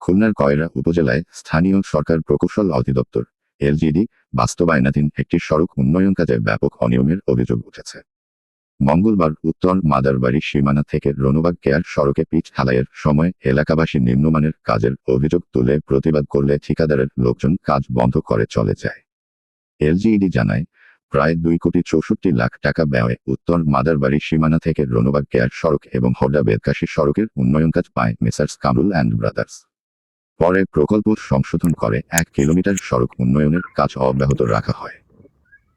খুলনার কয়রা উপজেলায় স্থানীয় সরকার প্রকৌশল অধিদপ্তর এলজিডি বাস্তবায়নাধীন একটি সড়ক উন্নয়ন কাজে ব্যাপক অনিয়মের অভিযোগ উঠেছে। মঙ্গলবার উত্তর মাদারবাড়ি সীমানা থেকে রনুবাগ কেয়ার সড়কে পিচ ঢালাইয়ের সময় এলাকাবাসী নিম্নমানের কাজের অভিযোগ তুলে প্রতিবাদ করলে ঠিকাদারের লোকজন কাজ বন্ধ করে চলে যায়। এলজিইডি জানায়, প্রায় 2,64,00,000 টাকা ব্যয়ে উত্তর মাদারবাড়ি সীমানা থেকে রনুবাগ কেয়ার সড়ক এবং হোডা বেদকাশী সড়কের উন্নয়ন কাজ পায় মেসার্স কামরুল অ্যান্ড ব্রাদার্স। পরে প্রকল্প সংশোধন করে 1 কিলোমিটার সড়ক উন্নয়নের কাজ অব্যাহত রাখা হয়।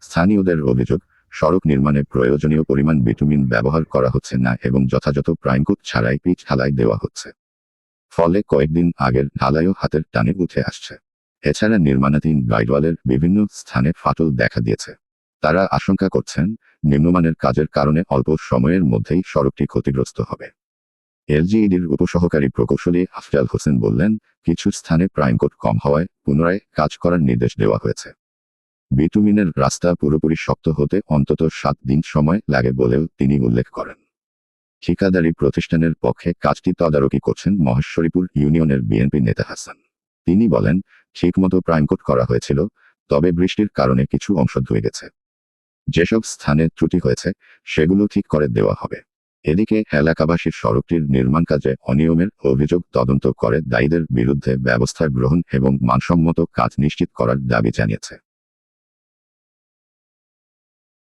স্থানীয়দের অভিযোগ, সড়ক নির্মাণে প্রয়োজনীয় পরিমাণ বিটুমিন ব্যবহার করা হচ্ছে না এবং যথাযথ প্রাইমকোট ছাড়াই পিচ ঢালাই দেওয়া হচ্ছে। ফলে কয়েকদিন আগের ঢালাইও হাতের টানে উঠে আসছে। এছাড়া নির্মাণাধীন গাইডওয়ালের বিভিন্ন স্থানে ফাটল দেখা দিয়েছে। তারা আশঙ্কা করছেন, নিম্নমানের কাজের কারণে অল্প সময়ের মধ্যেই সড়কটি ক্ষতিগ্রস্ত হবে। এলজিইডির উপসহকারী প্রকৌশলী আফজাল হোসেন বললেন, কিছু স্থানে প্রাইমকোট কম হওয়ায় পুনরায় কাজ করার নির্দেশ দেওয়া হয়েছে। বিটুমিনের রাস্তা পুরোপুরি শক্ত হতে অন্তত 7 দিন সময় লাগে বলেও তিনি উল্লেখ করেন। ঠিকাদারি প্রতিষ্ঠানের পক্ষে কাজটি তদারকি করছেন মহেশ্বরীপুর ইউনিয়নের বিএনপি নেতা হাসান। তিনি বলেন, ঠিকমতো প্রাইমকোট করা হয়েছিল, তবে বৃষ্টির কারণে কিছু অংশ ধুয়ে গেছে। যেসব স্থানে ত্রুটি হয়েছে সেগুলো ঠিক করে দেওয়া হবে। এদিকে এলাকাবাসীর সড়কটির নির্মাণ কাজে অনিয়মের অভিযোগ তদন্ত করে দায়ীদের বিরুদ্ধে ব্যবস্থা গ্রহণ এবং মানসম্মত কাজ নিশ্চিত করার দাবি জানিয়েছে।